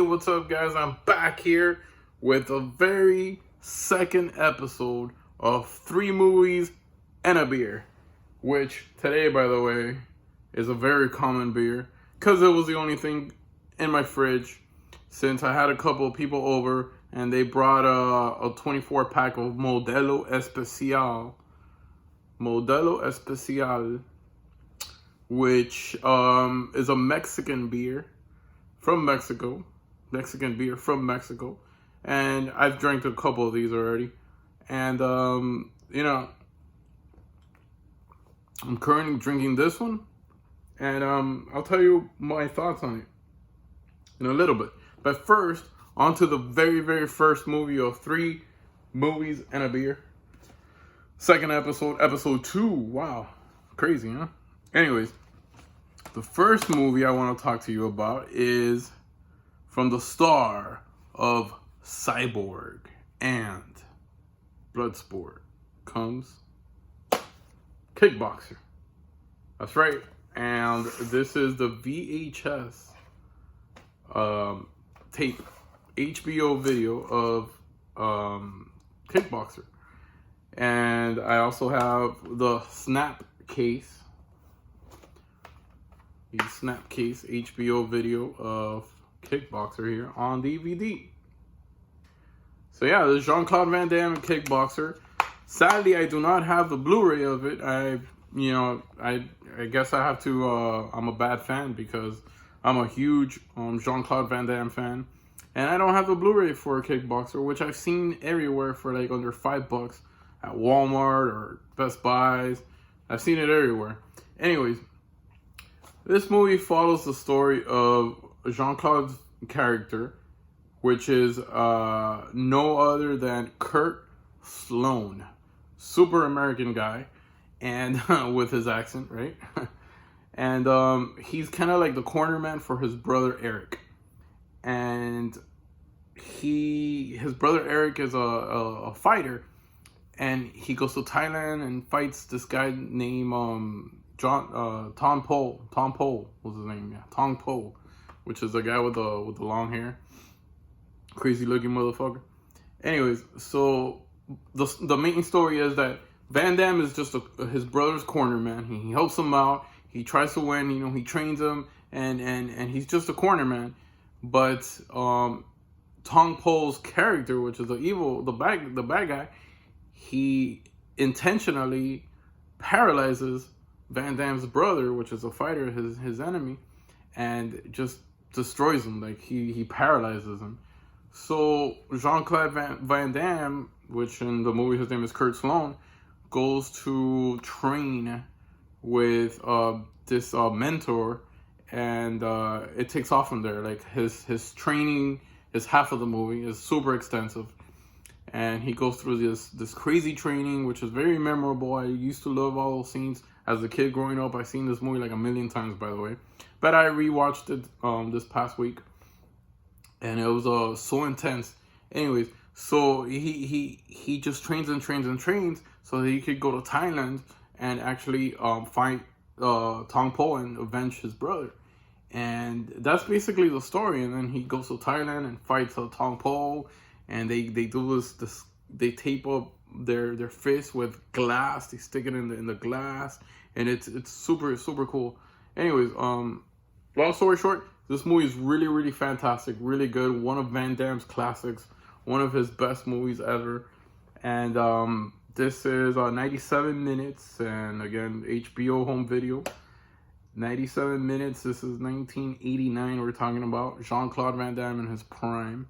what's up, guys? I'm back here with a very second episode of 3 movies and a beer. Which today, by the way, is a very common beer because it was the only thing in my fridge since I had a couple of people over and they brought a 24 pack of Modelo Especial. Modelo Especial, which is a Mexican beer from Mexico. Mexican beer from Mexico. And I've drank a couple of these already. And, I'm currently drinking this one. And I'll tell you my thoughts on it in a little bit. But first, on to the very, very first movie of 3 movies and a beer. Second episode, episode 2. Wow. Crazy, huh? Anyways, the first movie I want to talk to you about is from the star of Cyborg and Bloodsport comes Kickboxer. That's right. And this is the VHS tape, HBO video of Kickboxer. And I also have the Snap case. The Snap case HBO video of Kickboxer here on DVD. So yeah, this is Jean-Claude Van Damme and Kickboxer. Sadly, I do not have the Blu-ray of it. I guess I have to. I'm a bad fan because I'm a huge Jean-Claude Van Damme fan, and I don't have the Blu-ray for Kickboxer, which I've seen everywhere for like under $5 at Walmart or Best Buys. I've seen it everywhere. Anyways, this movie follows the story of Jean-Claude's character, which is no other than Kurt Sloan, super American guy, and with his accent, right? And he's kind of like the corner man for his brother Eric, and his brother Eric is a fighter, and he goes to Thailand and fights this guy named Tom Po. Tom Po was his name, yeah, Tom Po, which is a guy with the long hair, crazy looking motherfucker. Anyways, so the main story is that Van Damme is just his brother's corner man. He helps him out. He tries to win. He trains him, and he's just a corner man. But Tong Po's character, which is the bad guy, he intentionally paralyzes Van Damme's brother, which is a fighter, his enemy, and just destroys him. Like he paralyzes him. So Jean-Claude Van Damme, which in the movie his name is Kurt Sloan, goes to train with this mentor, and it takes off from there. Like his training is half of the movie, is super extensive, and he goes through this crazy training, which is very memorable. I used to love all those scenes as a kid growing up. I've seen this movie like a million times, by the way, but I rewatched it this past week, and it was so intense. Anyways, so he just trains and trains and trains so that he could go to Thailand and actually fight Tong Po and avenge his brother. And that's basically the story. And then he goes to Thailand and fights Tong Po, and they do this they tape up their fist with glass. They stick it in the glass, and it's super, super cool. Anyways, long story short, this movie is really, really fantastic, really good. One of Van Damme's classics, one of his best movies ever. And this is 97 minutes, and again, HBO home video. 97 minutes. This is 1989 we're talking about. Jean-Claude Van Damme in his prime.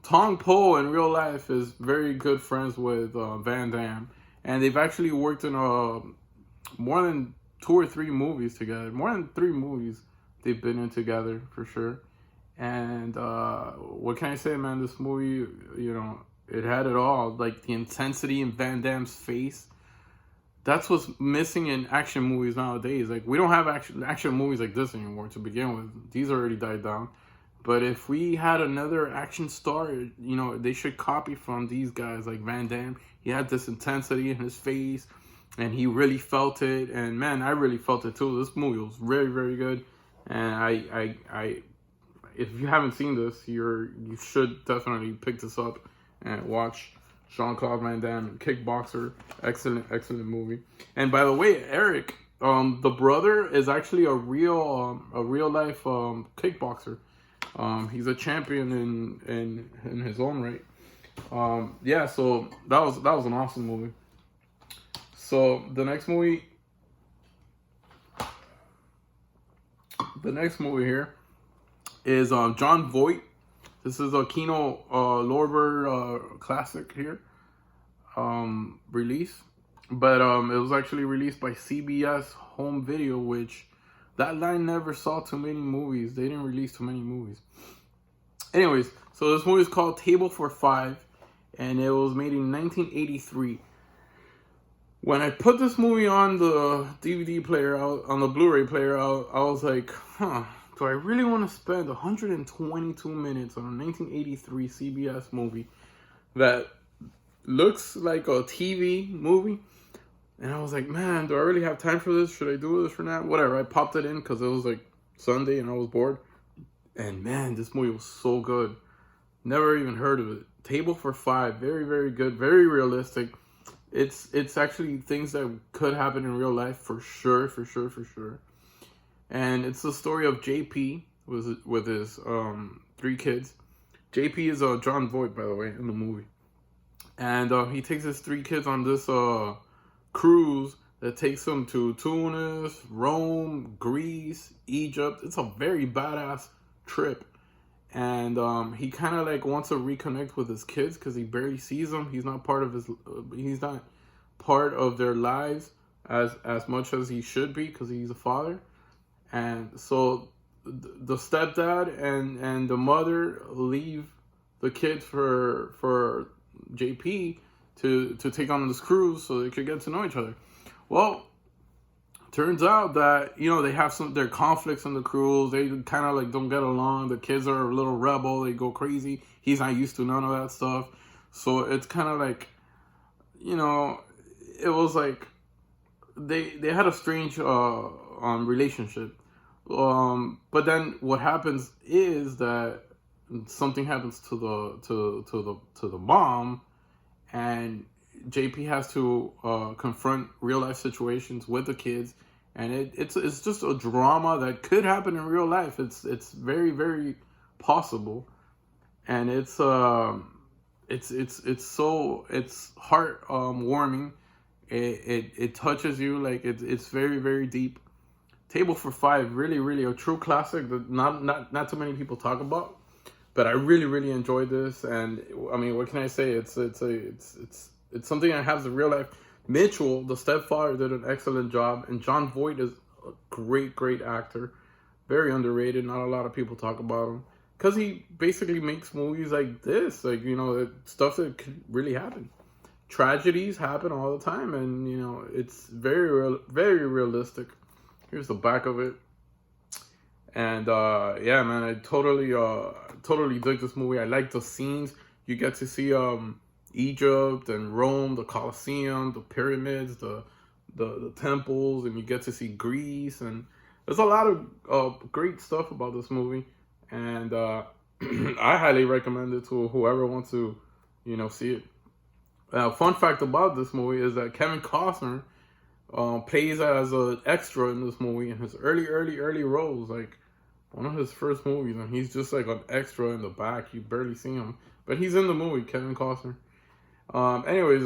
Tong Po in real life is very good friends with Van Damme, and they've actually worked in more than 2 or 3 movies together. More than 3 movies they've been in together for sure. And what can I say, man? This movie, it had it all. Like the intensity in Van Damme's face. That's what's missing in action movies nowadays. Like we don't have action movies like this anymore to begin with. These already died down. But if we had another action star, they should copy from these guys like Van Damme. He had this intensity in his face, and he really felt it. And man, I really felt it too. This movie was very, very good, and if you haven't seen this, you should definitely pick this up and watch Jean-Claude Van Damme, Kickboxer. Excellent movie. And by the way, Eric, the brother is actually a real life kickboxer. He's a champion in his own right. Yeah, so that was an awesome movie. So the next movie here is John Voight. This is a Kino Lorber classic here release, but it was actually released by CBS Home Video, which that line never saw too many movies. They didn't release too many movies. Anyways, so this movie is called Table for Five, and it was made in 1983. When I put this movie on the DVD player, on the Blu-ray player, I was like, do I really want to spend 122 minutes on a 1983 CBS movie that looks like a TV movie? And I was like, man, do I really have time for this? Should I do this or not? Whatever. I popped it in because it was like Sunday and I was bored. And man, this movie was so good. Never even heard of it. Table for Five. Very, very good. Very realistic. It's actually things that could happen in real life for sure. And it's the story of JP with his 3 kids. JP is John Voight, by the way, in the movie. And he takes his 3 kids on this cruise that takes them to Tunis, Rome, Greece, Egypt. It's a very badass trip. And he kind of like wants to reconnect with his kids because he barely sees them. He's not part of their lives as much as he should be because he's a father. And so the stepdad and the mother leave the kids for JP to take on this cruise so they could get to know each other. Well, turns out that, they have their conflicts on the cruise. They kind of like don't get along. The kids are a little rebel. They go crazy. He's not used to none of that stuff. So it's kind of like, it was like they had a strange relationship. But then what happens is that something happens to the mom, and JP has to confront real life situations with the kids, and it's just a drama that could happen in real life. It's very, very possible, and it's heart warming. It touches you, like it's very, very deep. Table for Five, really, really a true classic that not too many people talk about, but I really, really enjoyed this. And I mean, what can I say? It's something that has a real life. Mitchell, the stepfather, did an excellent job, and John Voight is a great actor, very underrated. Not a lot of people talk about him because he basically makes movies like this, like stuff that could really happen. Tragedies happen all the time, and it's very realistic. Here's the back of it. And yeah, man, I totally dig this movie. I like the scenes. You get to see Egypt and Rome, the Colosseum, the pyramids, the temples, and you get to see Greece. And there's a lot of great stuff about this movie. And I highly recommend it to whoever wants to, see it. Fun fact about this movie is that Kevin Costner plays as an extra in this movie in his early roles, like one of his first movies, and he's just like an extra in the back. You barely see him, but he's in the movie, Kevin Costner. Anyways,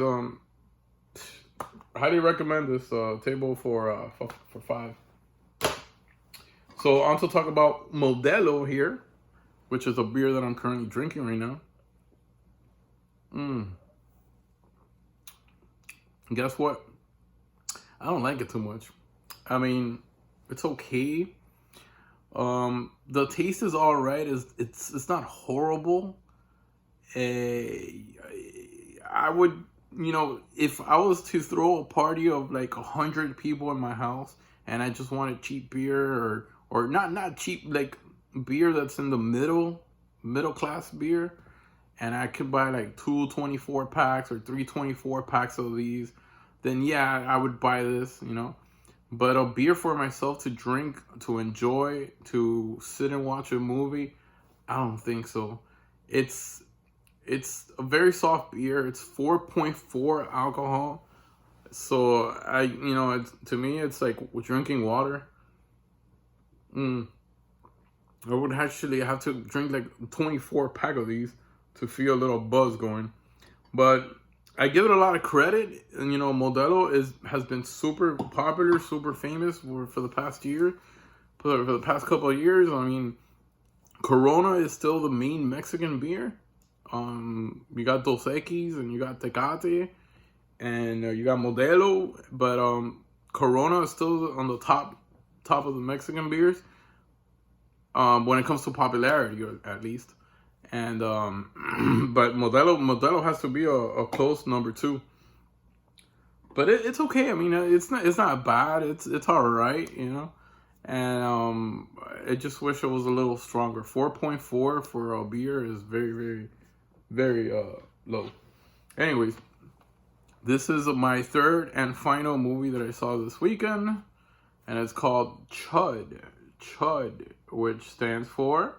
highly recommend this Table for Five. So on to talk about Modelo here, which is a beer that I'm currently drinking right now. Guess what? I don't like it too much. I mean, it's okay. The taste is all right. It's not horrible. I would, if I was to throw a party of like 100 people in my house and I just wanted cheap beer or not cheap, like beer that's in the middle class beer, and I could buy like 2 24 packs or 3 24 packs of these, then yeah, I would buy this, But a beer for myself to drink, to enjoy, to sit and watch a movie, I don't think so. It's it's a very soft beer. It's 4.4 alcohol. So to me, it's like drinking water. Mm. I would actually have to drink like 24 pack of these to feel a little buzz going. But I give it a lot of credit. And Modelo has been super popular, super famous for the past year, for the past couple of years. I mean, Corona is still the main Mexican beer. You got Dos Equis and you got Tecate and you got Modelo, but Corona is still on the top of the Mexican beers. When it comes to popularity, at least. And but Modelo has to be a close number two. But it's okay. I mean, it's not bad. It's all right, And I just wish it was a little stronger. 4.4 for a beer is very, very, very low. Anyways, this is my third and final movie that I saw this weekend, and it's called Chud. Chud, which stands for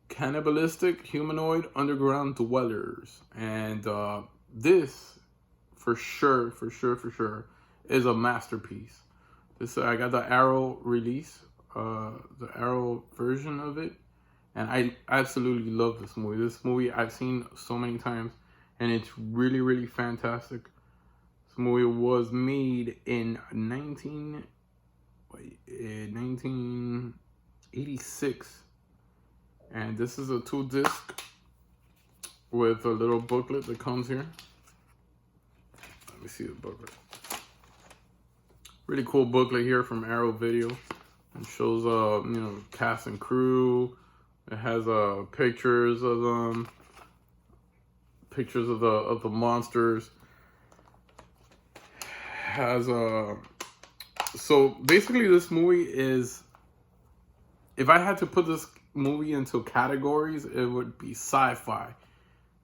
Cannibalistic Humanoid Underground Dwellers. And this, for sure, is a masterpiece. I got the Arrow release, the Arrow version of it, and I absolutely love this movie. This movie I've seen so many times, and it's really, really fantastic. This movie was made in 1986, and this is a 2-disc with a little booklet that comes here. Let me see the booklet. Really cool booklet here from Arrow Video. It shows cast and crew. It has pictures of them, pictures of the monsters. Has so basically this movie is, if I had to put this movie into categories, it would be sci-fi,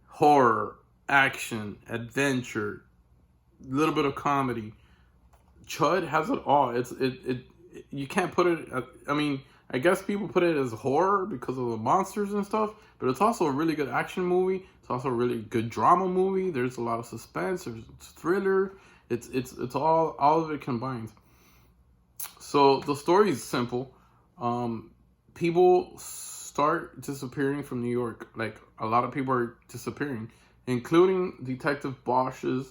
horror, action, adventure, a little bit of comedy. Chud has it all. It you can't put it. I mean, I guess people put it as horror because of the monsters and stuff, but it's also a really good action movie. It's also a really good drama movie. There's a lot of suspense. There's thriller. It's all of it combined. So the story is simple. People start disappearing from New York. Like, a lot of people are disappearing, including Detective Bosch's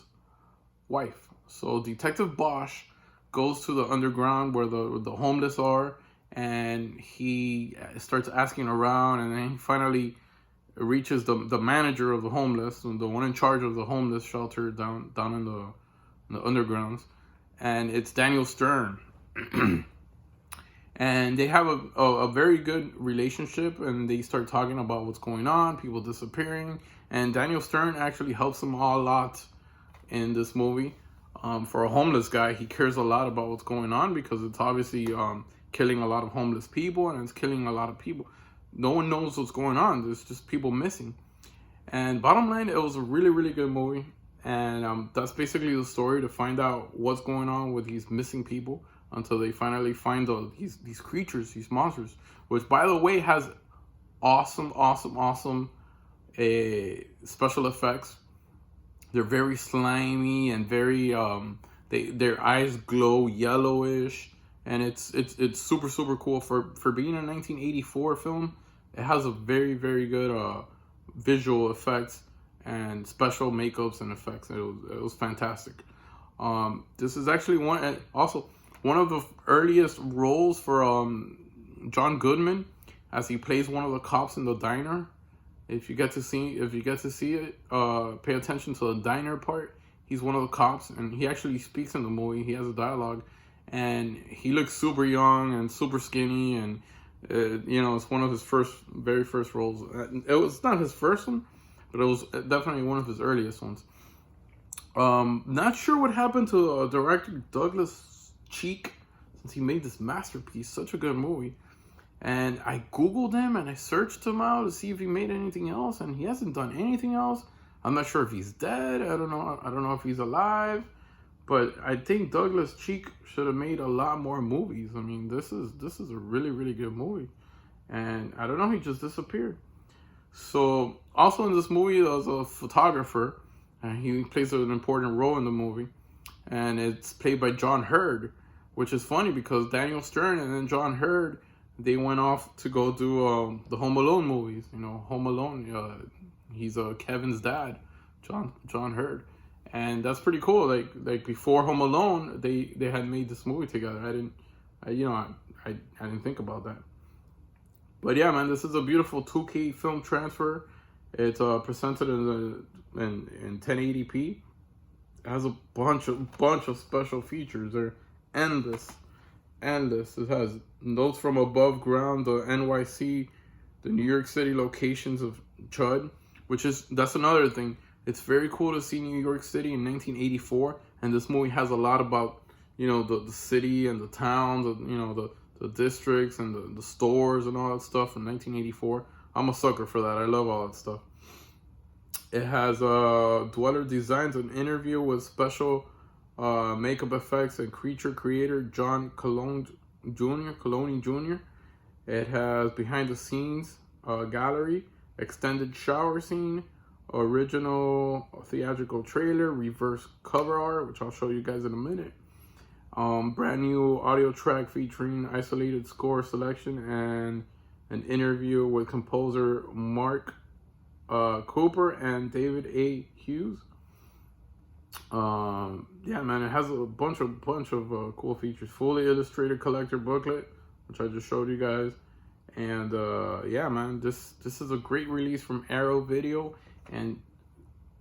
wife. So Detective Bosch goes to the underground where the homeless are, and he starts asking around, and then he finally reaches the manager of the homeless, the one in charge of the homeless shelter down in the undergrounds, and it's Daniel Stern. And they have a very good relationship, and they start talking about what's going on, people disappearing, and Daniel Stern actually helps them all a lot in this movie. For a homeless guy, he cares a lot about what's going on because it's obviously killing a lot of homeless people, and it's killing a lot of people. No one knows what's going on. There's just people missing. And bottom line, it was a really, really good movie. And that's basically the story, to find out what's going on with these missing people until they finally find these creatures, these monsters, which, by the way, has awesome special effects. They're very slimy and very their eyes glow yellowish, and it's super cool for being a 1984 film. It has a very, very good visual effects and special makeups and effects. It was fantastic. This is actually one of the earliest roles for John Goodman, as he plays one of the cops in the diner. If you get to see it, pay attention to the diner part. He's one of the cops, and he actually speaks in the movie. He has a dialogue, and he looks super young and super skinny, and it's one of his very first roles. It was not his first one, but it was definitely one of his earliest ones. Not sure what happened to director Douglas Cheek, since he made this masterpiece, such a good movie. And I Googled him and I searched him out to see if he made anything else, and he hasn't done anything else. I'm not sure if he's dead. I don't know if he's alive, but I think Douglas Cheek should have made a lot more movies. I mean, this is a really, really good movie. and I don't know, he just disappeared. So also in this movie, there's a photographer, and he plays an important role in the movie, and it's played by John Hurd, which is funny because Daniel Stern and then John Hurd, they went off to go do the Home Alone movies. You know, Home Alone. He's Kevin's dad, John Hurd, and that's pretty cool. Like before Home Alone, they had made this movie together. I didn't think about that. But yeah, man, this is a beautiful 2K film transfer. It's presented in 1080p. It has a bunch of special features. They're endless. It has notes from above ground, the NYC, the New York City locations of Chud, that's another thing. It's very cool to see New York City in 1984, and this movie has a lot about, you know, the city and the town, the districts and the stores and all that stuff in 1984. I'm a sucker for that. I love all that stuff. It has dweller designs, an interview with special makeup effects and creature creator John Coloni Jr. It has behind the scenes gallery, extended shower scene, original theatrical trailer, reverse cover art, which I'll show you guys in a minute. Brand new audio track featuring isolated score selection and an interview with composer Mark Cooper and David A. Hughes. Yeah, man, it has a bunch of cool features. Fully illustrated collector booklet, which I just showed you guys. And yeah, man, this is a great release from Arrow Video, and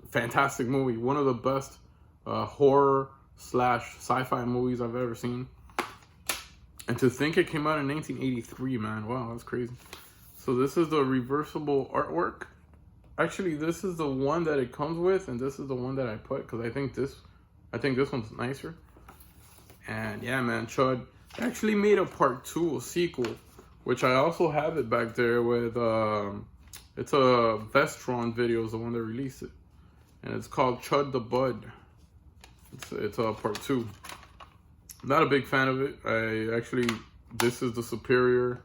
fantastic movie. One of the best horror / sci-fi movies I've ever seen. And to think it came out in 1983, man. Wow, that's crazy. So this is the reversible artwork. Actually, this is the one that it comes with, and this is the one that I put because I think this one's nicer. And yeah, man, Chud actually made a part 2, a sequel, which I also have it back there with. It's a Vestron video is the one that released it, and it's called Chud the Bud. It's a part 2. Not a big fan of it. This is the Superior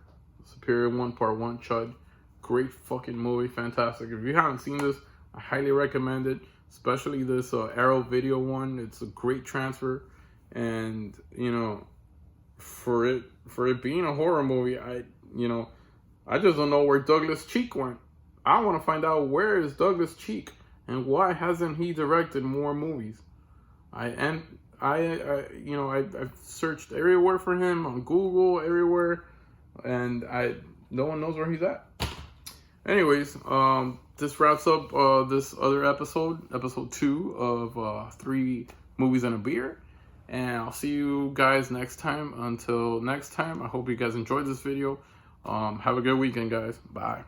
1 part 1 Chud. Great fucking movie, fantastic. If you haven't seen this, I highly recommend it, especially this Arrow Video one. It's a great transfer, and you know, for it being a horror movie, I just don't know where Douglas Cheek went. I want to find out where is Douglas Cheek and why hasn't he directed more movies. I've searched everywhere for him on Google, everywhere, and no one knows where he's at. Anyways, this wraps up this other episode 2 of 3 Movies and a Beer. And I'll see you guys next time. Until next time, I hope you guys enjoyed this video. Have a good weekend, guys. Bye.